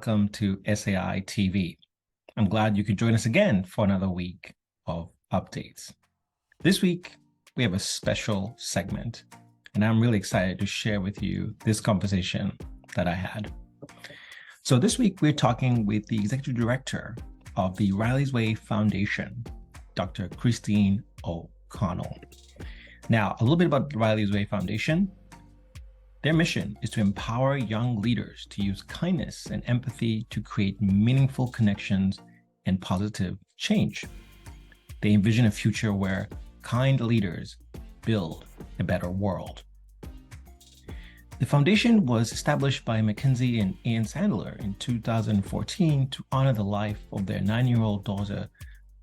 welcome to SAI TV. I'm glad you could join us again for another week of updates. This week, we have a special segment, and I'm really excited to share with you this conversation that I had. So this week, we're talking with the Executive Director of the Riley's Way Foundation, Dr. Christine O'Connell. Now, a little bit about the Riley's Way Foundation. Their mission is to empower young leaders to use kindness and empathy to create meaningful connections and positive change. They envision a future where kind leaders build a better world. The foundation was established by Mackenzie and Ian Sandler in 2014 to honor the life of their 9-year-old daughter,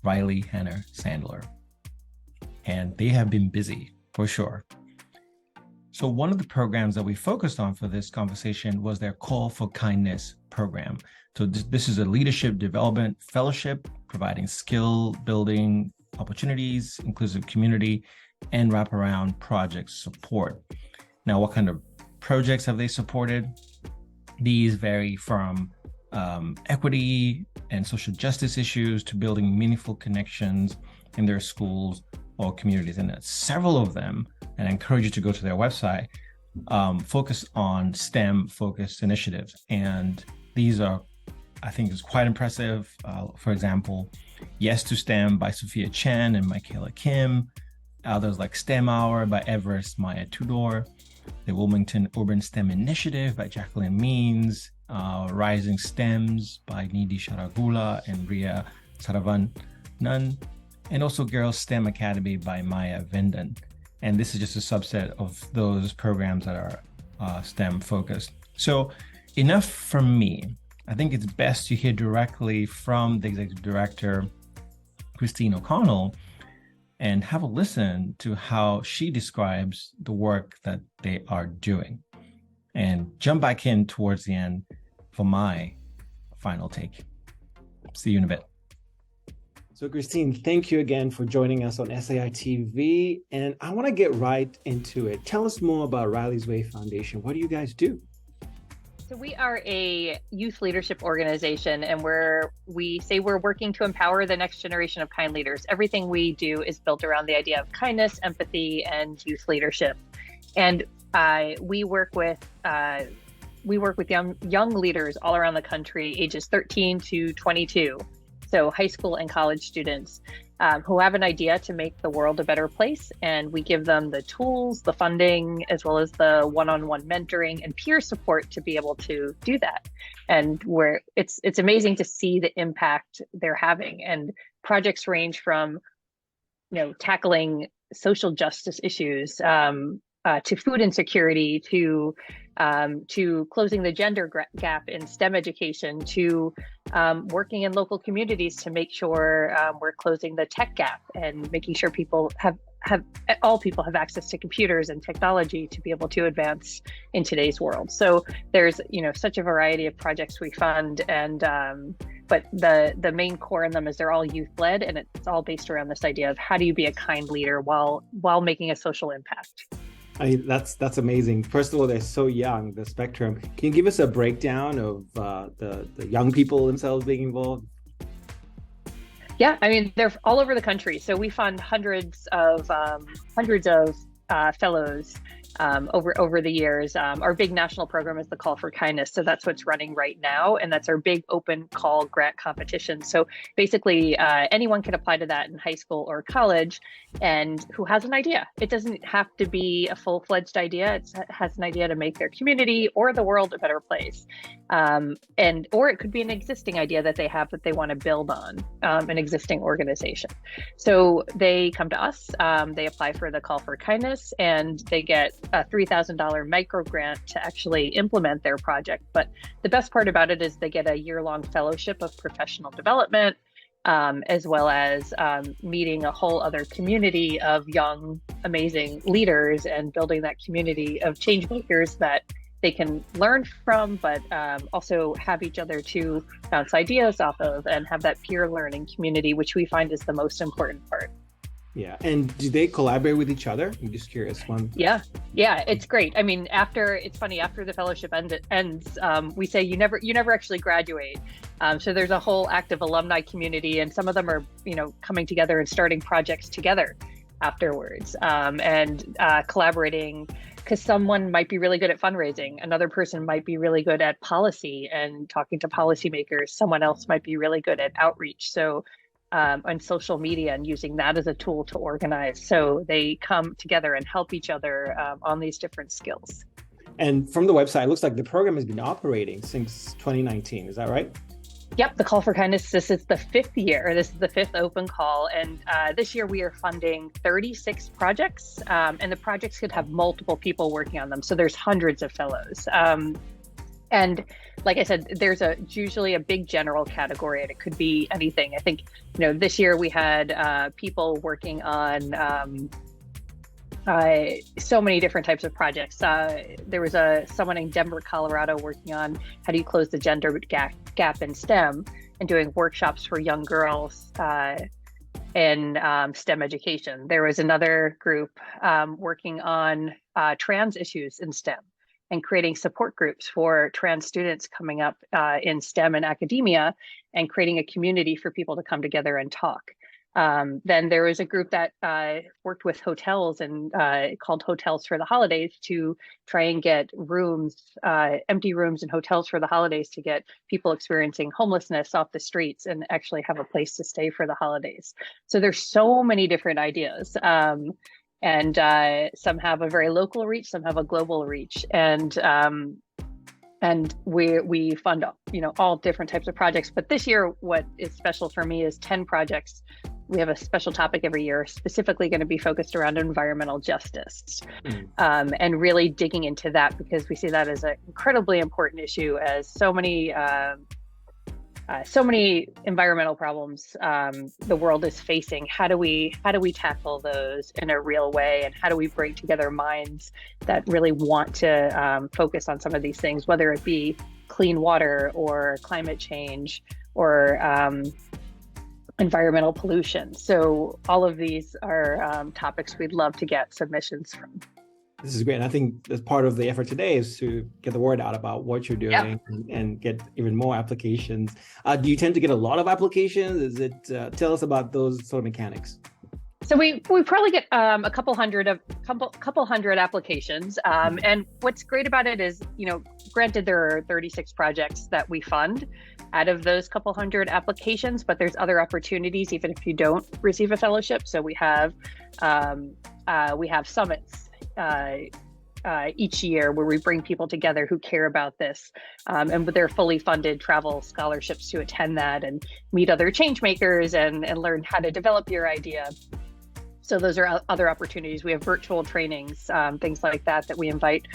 Riley Hannah Sandler. And they have been busy, for sure. So one of the programs that we focused on for this conversation was their Call for Kindness program. So this is a leadership development fellowship providing skill building opportunities, inclusive community, and wraparound project support. Now, what kind of projects have they supported? These vary from equity and social justice issues to building meaningful connections in their schools or communities. And several of them, and I encourage you to go to their website, focus on STEM-focused initiatives. And these are, I think, is quite impressive. For example, Yes to STEM by Sophia Chen and Michaela Kim. Others like STEM Hour by Everest Maya Tudor. The Wilmington Urban STEM Initiative by Jacqueline Means. Rising STEMs by Nidhi Sharagula and Ria Saravanan. And also Girls STEM Academy by Maya Vindan. And this is just a subset of those programs that are STEM focused. So enough from me. I think it's best to hear directly from the Executive Director, Christine O'Connell, and have a listen to how she describes the work that they are doing. And jump back in towards the end for my final take. See you in a bit. So Christine, thank you again for joining us on SAI TV. And I want to get right into it. Tell us more about Riley's Way Foundation. What do you guys do? So we are a youth leadership organization, and we say we're working to empower the next generation of kind leaders. Everything we do is built around the idea of kindness, empathy, and youth leadership. And we work with young leaders all around the country, ages 13 to 22. So high school and college students who have an idea to make the world a better place. And we give them the tools, the funding, as well as the one-on-one mentoring and peer support to be able to do that. And it's amazing to see the impact they're having. And projects range from, tackling social justice issues to food insecurity, to closing the gender gap in STEM education, to working in local communities to make sure we're closing the tech gap and making sure all people have access to computers and technology to be able to advance in today's world. So there's such a variety of projects we fund, and but the main core in them is they're all youth led, and it's all based around this idea of how do you be a kind leader while making a social impact. That's amazing. First of all, they're so young, the spectrum. Can you give us a breakdown of the young people themselves being involved? Yeah, I mean, they're all over the country. So we fund hundreds of fellows over the years. Our big national program is the Call for Kindness. So that's what's running right now. And that's our big open call grant competition. So basically anyone can apply to that in high school or college and who has an idea. It doesn't have to be a full-fledged idea. It has an idea to make their community or the world a better place. Or it could be an existing idea that they have that they want to build on an existing organization. So they come to us, they apply for the Call for Kindness, and they get a $3,000 micro grant to actually implement their project. But the best part about it is they get a year-long fellowship of professional development, as well as meeting a whole other community of young, amazing leaders and building that community of change makers that they can learn from, but also have each other to bounce ideas off of and have that peer learning community, which we find is the most important part. Yeah. And do they collaborate with each other? I'm just curious. Yeah, it's great. I mean, it's funny, after the fellowship ends, we say you never actually graduate. So there's a whole active alumni community, and some of them are, coming together and starting projects together afterwards, and collaborating, because someone might be really good at fundraising, another person might be really good at policy and talking to policymakers, someone else might be really good at outreach. So on social media, and using that as a tool to organize. So they come together and help each other on these different skills. And from the website, it looks like the program has been operating since 2019. Is that right? Yep, the Call for Kindness, this is the 5th year. This is the 5th open call. And this year we are funding 36 projects, and the projects could have multiple people working on them. So there's hundreds of fellows. And like I said, there's usually a big general category, and it could be anything. I think, this year we had people working on so many different types of projects. There was someone in Denver, Colorado, working on how do you close the gender gap in STEM, and doing workshops for young girls in STEM education. There was another group working on trans issues in STEM, and creating support groups for trans students coming up in STEM and academia, and creating a community for people to come together and talk. Then there was a group that worked with hotels and called Hotels for the Holidays, to try and get empty rooms in hotels for the holidays, to get people experiencing homelessness off the streets and actually have a place to stay for the holidays. So there's so many different ideas. And some have a very local reach, some have a global reach, and we fund all different types of projects. But this year, what is special for me is 10 projects. We have a special topic every year, specifically going to be focused around environmental justice, and really digging into that, because we see that as an incredibly important issue, as so many environmental problems the world is facing. How do we tackle those in a real way, and how do we bring together minds that really want to focus on some of these things, whether it be clean water or climate change or environmental pollution. So all of these are topics we'd love to get submissions from. This is great. And I think that's part of the effort today, is to get the word out about what you're doing, and get even more applications. Do you tend to get a lot of applications? Tell us about those sort of mechanics. So we probably get a couple hundred applications. And what's great about it is, granted, there are 36 projects that we fund out of those couple hundred applications, but there's other opportunities even if you don't receive a fellowship. So we have summits each year where we bring people together who care about this, and they're fully funded travel scholarships to attend that and meet other change makers and learn how to develop your idea. So those are other opportunities. We have virtual trainings, things like that we invite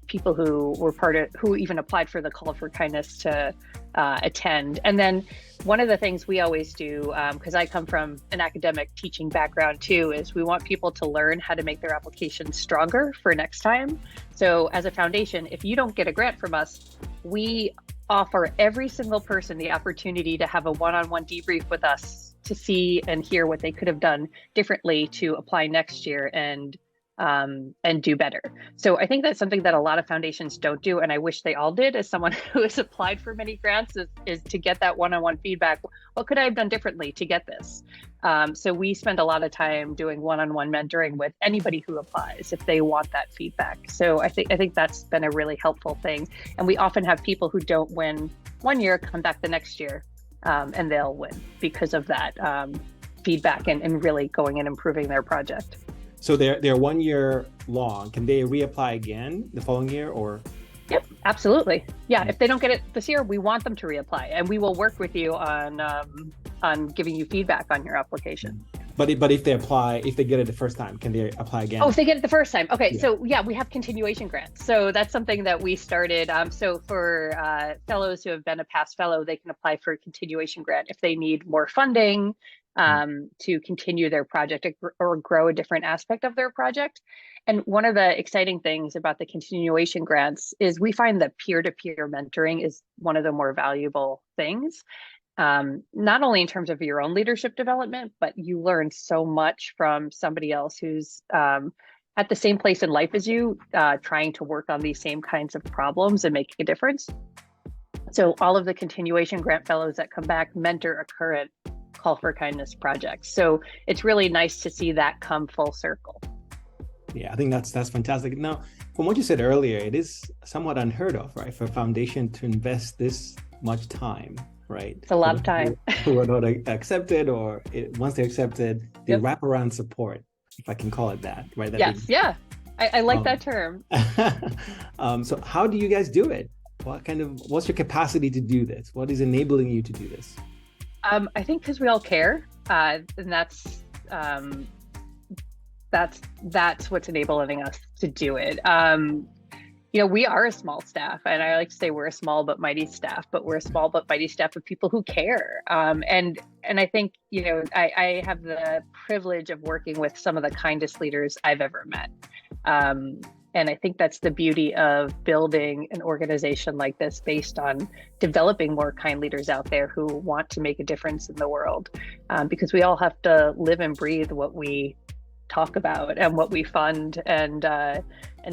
people who even applied for the Call for Kindness to attend. And then one of the things we always do, because I come from an academic teaching background too, is we want people to learn how to make their applications stronger for next time. So as a foundation, if you don't get a grant from us, we offer every single person the opportunity to have a one-on-one debrief with us, to see and hear what they could have done differently to apply next year and do better. So I think that's something that a lot of foundations don't do, and I wish they all did. As someone who has applied for many grants, is to get that one-on-one feedback. What could I have done differently to get this? So we spend a lot of time doing one-on-one mentoring with anybody who applies if they want that feedback. So I think that's been a really helpful thing. And we often have people who don't win one year come back the next year, and they'll win because of that feedback and really going and improving their project. So they're 1 year long. Can they reapply again the following year, or? Yep, absolutely. Yeah, if they don't get it this year, we want them to reapply, and we will work with you on giving you feedback on your application. But if they get it the first time, can they apply again? Oh, if they get it the first time. Okay, yeah. So yeah, we have continuation grants. So that's something that we started. So for fellows who have been a past fellow, they can apply for a continuation grant if they need more funding to continue their project or grow a different aspect of their project. And one of the exciting things about the continuation grants is we find that peer-to-peer mentoring is one of the more valuable things. not only in terms of your own leadership development, but you learn so much from somebody else who's at the same place in life as you, trying to work on these same kinds of problems and making a difference. So all of the continuation grant fellows that come back mentor a current Call for Kindness project. So it's really nice to see that come full circle. Yeah, I think that's fantastic. Now, from what you said earlier, it is somewhat unheard of, right, for a foundation to invest this much time, right? It's a lot of time. Who are not accepted, or once they're accepted, they Yep. wrap around support, if I can call it that, right? That Yes, yeah, I like that term. So how do you guys do it? What's your capacity to do this? What is enabling you to do this? I think because we all care, and that's what's enabling us to do it. We are a small staff, and I like to say we're a small but mighty staff, but we're a small but mighty staff of people who care. And I think, I have the privilege of working with some of the kindest leaders I've ever met. And I think that's the beauty of building an organization like this, based on developing more kind leaders out there who want to make a difference in the world, because we all have to live and breathe what we talk about and what we fund. And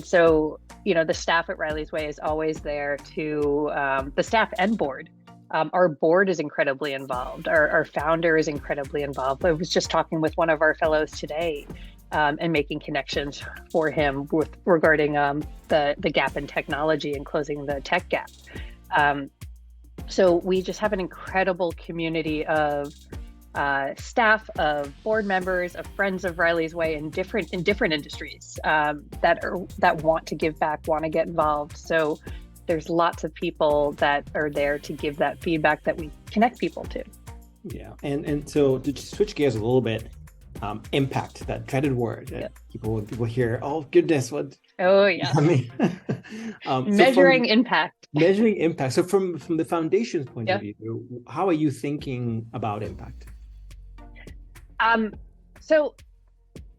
so, the staff at Riley's Way is always there to, the staff and board. Our board is incredibly involved. Our founder is incredibly involved. I was just talking with one of our fellows today, and making connections for him regarding the gap in technology and closing the tech gap. So we just have an incredible community of staff, of board members, of friends of Riley's Way in different industries, that want to give back, want to get involved. So there's lots of people that are there to give that feedback that we connect people to. Yeah, and so to switch gears a little bit, impact, that dreaded word. Yep. People hear, oh goodness, what? Oh yeah. I mean, measuring impact. Measuring impact. So from the foundation's point Yep. of view, how are you thinking about impact? So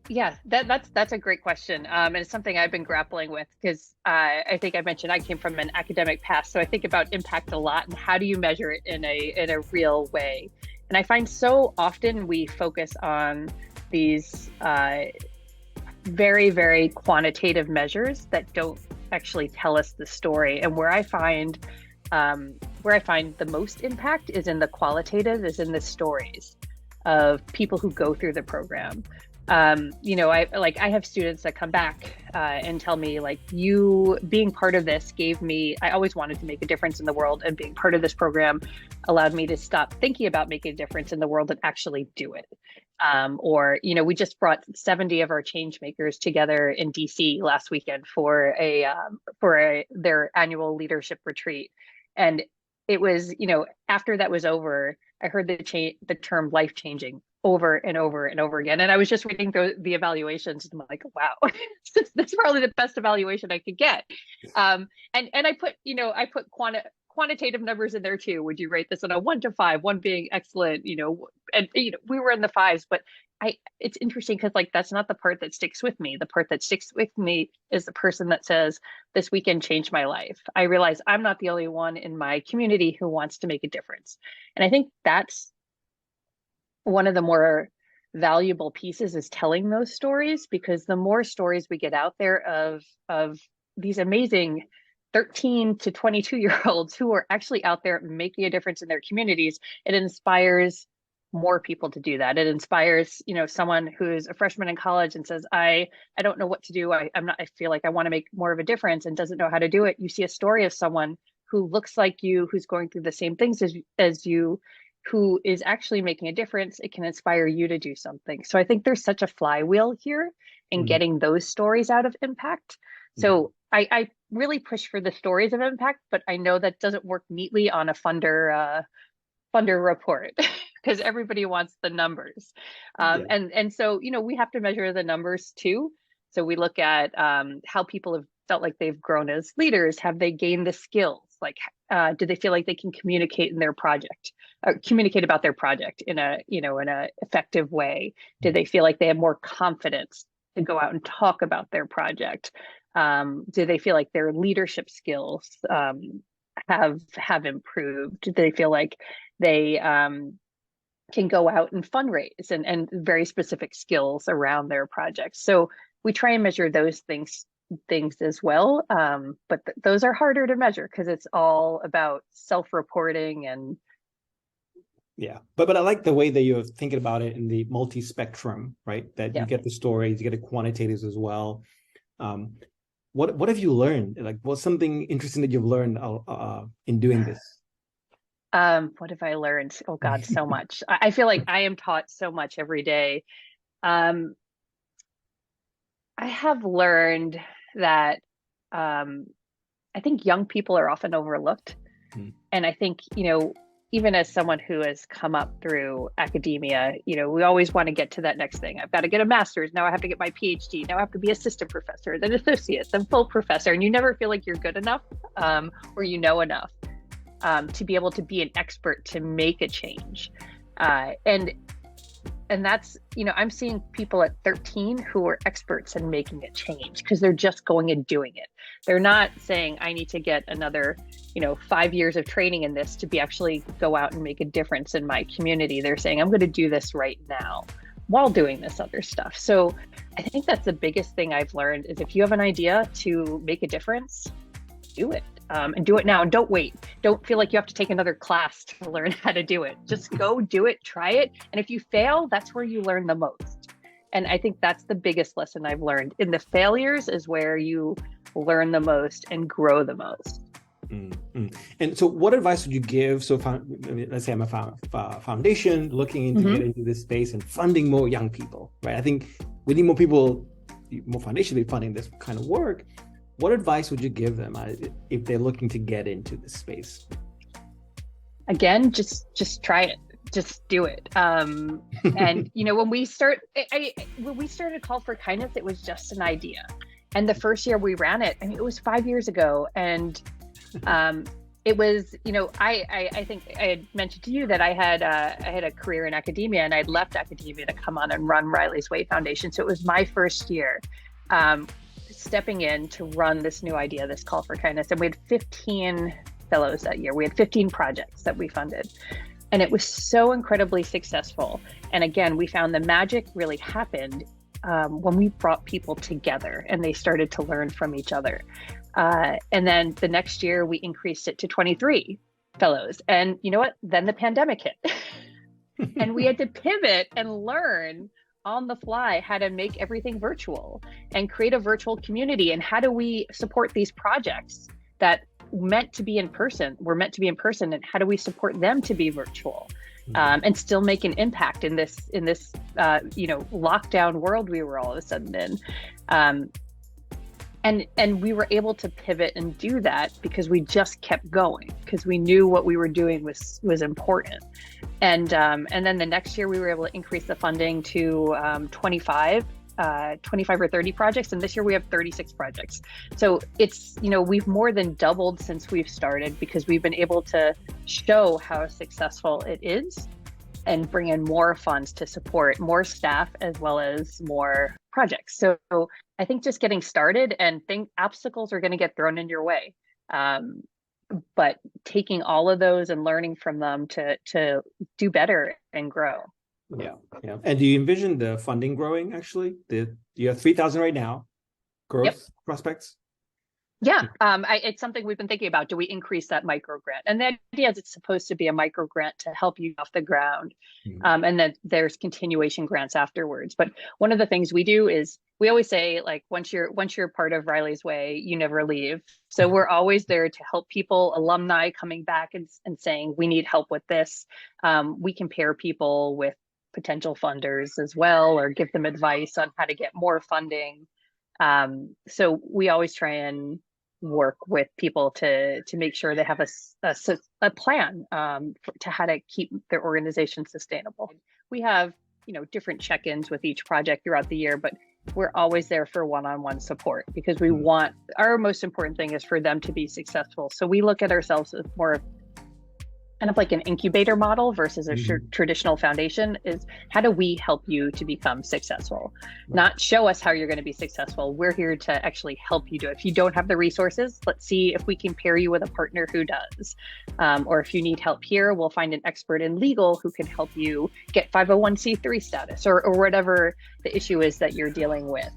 yeah, that's a great question. And it's something I've been grappling with, because I think I mentioned I came from an academic past. So I think about impact a lot, and how do you measure it in a real way? And I find so often we focus on these very, very quantitative measures that don't actually tell us the story. And where I find the most impact is in the qualitative, is in the stories of people who go through the program. I have students that come back and tell me, like, you being part of this gave me, I always wanted to make a difference in the world, and being part of this program allowed me to stop thinking about making a difference in the world and actually do it. We just brought 70 of our change makers together in DC last weekend for their annual leadership retreat. And it was, after that was over, I heard the term life changing over and over and over again. And I was just reading through the evaluations, and I'm like, wow, that's probably the best evaluation I could get. And I put quantitative numbers in there too. Would you rate this on a 1 to 5, 1 being excellent, we were in the 5s, but it's interesting because, like, that's not the part that sticks with me. The part that sticks with me is the person that says, this weekend changed my life. I realize I'm not the only one in my community who wants to make a difference. And I think that's one of the more valuable pieces, is telling those stories, because the more stories we get out there of these amazing 13 to 22-year-olds who are actually out there making a difference in their communities, it inspires more people to do that. It inspires, someone who's a freshman in college and says, I don't know what to do. I feel like I want to make more of a difference, and doesn't know how to do it. You see a story of someone who looks like you, who's going through the same things as you, who is actually making a difference. It can inspire you to do something. So I think there's such a flywheel here in getting those stories out of impact. So I really push for the stories of impact, but I know that doesn't work neatly on a funder report, because everybody wants the numbers. And so, we have to measure the numbers too. So we look at how people have felt like they've grown as leaders. Have they gained the skills? Like, do they feel like they can communicate in their project, or communicate about their project in a effective way? Do they feel like they have more confidence to go out and talk about their project? Do they feel like their leadership skills have improved. They feel like they can go out and fundraise and very specific skills around their projects. So we try and measure those things as well. But those are harder to measure because it's all about self-reporting and. Yeah, but I like the way that you're thinking about it in the multi-spectrum, right? That you get the stories, you get the quantitatives as well. What have you learned? Like, what's something interesting that you've learned in doing this? What have I learned? Oh God, so much. I feel like I am taught so much every day. I have learned that I think young people are often overlooked. And I think, even as someone who has come up through academia, we always want to get to that next thing. I've got to get a master's. Now I have to get my PhD. Now I have to be assistant professor, then associate, then full professor. And you never feel like you're good enough or you know enough to be able to be an expert to make a change. And that's, I'm seeing people at 13 who are experts in making a change because they're just going and doing it. They're not saying, I need to get another, 5 years of training in this to be actually go out and make a difference in my community. They're saying, I'm going to do this right now while doing this other stuff. So I think that's the biggest thing I've learned is if you have an idea to make a difference, do it. And do it now and don't wait. Don't feel like you have to take another class to learn how to do it. Just go do it, try it. And if you fail, that's where you learn the most. And I think that's the biggest lesson I've learned. In the failures is where you learn the most and grow the most. And so what advice would you give? So let's say I'm a foundation looking into get into this space and funding more young people, right? I think we need more people, more foundations be funding this kind of work. What advice would you give them if they're looking to get into this space? Again, just try it. Just do it. And when we started Call for Kindness, it was just an idea. And the first year we ran it, it was 5 years ago. And it was, I think I had mentioned to you that I had a career in academia and I'd left academia to come on and run Riley's Way Foundation. So it was my first year. Stepping in to run this new idea, this Call for Kindness. And we had 15 fellows that year. We had 15 projects that we funded. And it was so incredibly successful. And again, we found the magic really happened when we brought people together and they started to learn from each other. And then the next year we increased it to 23 fellows. And you know what? Then the pandemic hit. And we had to pivot and learn on the fly how to make everything virtual and create a virtual community. And how do we support these projects that were meant to be in person, and how do we support them to be virtual and still make an impact in this lockdown world we were all of a sudden in. And we were able to pivot and do that because we just kept going because we knew what we were doing was important. And then the next year we were able to increase the funding to 25 or 30 projects. And this year we have 36 projects. So it's, we've more than doubled since we've started because we've been able to show how successful it is and bring in more funds to support more staff as well as more projects. So I think just getting started and obstacles are going to get thrown in your way. But taking all of those and learning from them to do better and grow. Yeah. And do you envision the funding growing actually? You have 3,000 right now, growth prospects? Yeah, it's something we've been thinking about. Do we increase that micro grant? And the idea is it's supposed to be a micro grant to help you off the ground. And then there's continuation grants afterwards. But one of the things we do is we always say, like, once you're part of Riley's Way, you never leave. So we're always there to help people, alumni coming back and saying, we need help with this. We can pair people with potential funders as well, or give them advice on how to get more funding. So we always try and work with people to make sure they have a plan to how to keep their organization sustainable. We have different check-ins with each project throughout the year, but we're always there for one-on-one support because we want, our most important thing is for them to be successful. So we look at ourselves as more of kind of like an incubator model versus a traditional foundation, is how do we help you to become successful? Not show us how you're going to be successful. We're here to actually help you do it. If you don't have the resources, let's see if we can pair you with a partner who does. Or if you need help here, we'll find an expert in legal who can help you get 501c3 status or whatever the issue is that you're dealing with.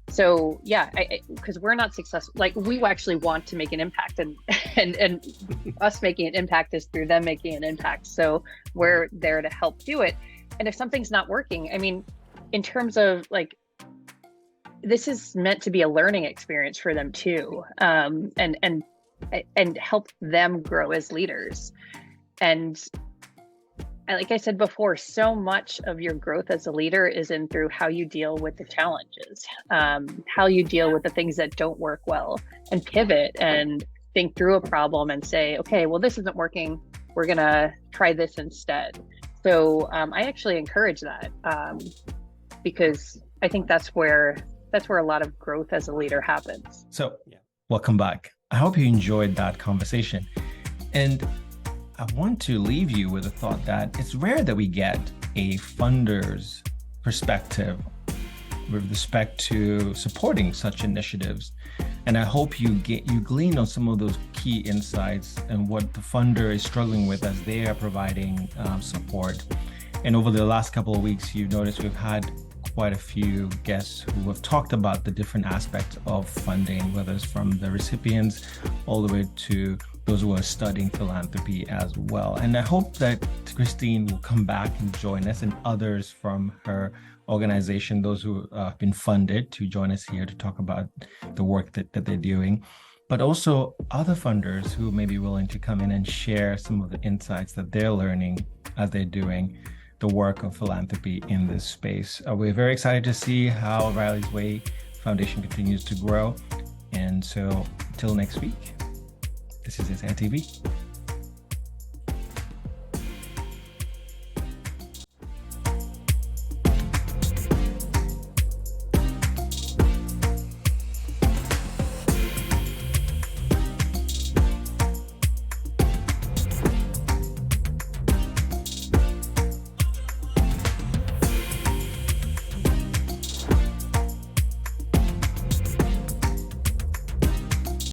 So yeah, because we're not successful, like we actually want to make an impact, and us making an impact is through them making an impact. So we're there to help do it. And if something's not working, I mean, in terms of like, this is meant to be a learning experience for them too, and help them grow as leaders. And like I said before, so much of your growth as a leader is in through how you deal with the challenges, how you deal with the things that don't work well, and pivot and think through a problem and say, okay, well, this isn't working. We're going to try this instead. So I actually encourage that because I think that's where a lot of growth as a leader happens. So welcome back. I hope you enjoyed that conversation. And I want to leave you with a thought that it's rare that we get a funder's perspective with respect to supporting such initiatives. And I hope you glean on some of those key insights and what the funder is struggling with as they are providing support. And over the last couple of weeks, you've noticed we've had quite a few guests who have talked about the different aspects of funding, whether it's from the recipients all the way to those who are studying philanthropy as well. And I hope that Christine will come back and join us, and others from her organization, those who have been funded, to join us here to talk about the work that they're doing, but also other funders who may be willing to come in and share some of the insights that they're learning as they're doing the work of philanthropy in this space. We're very excited to see how Riley's Way Foundation continues to grow. And so until next week, this is SATV.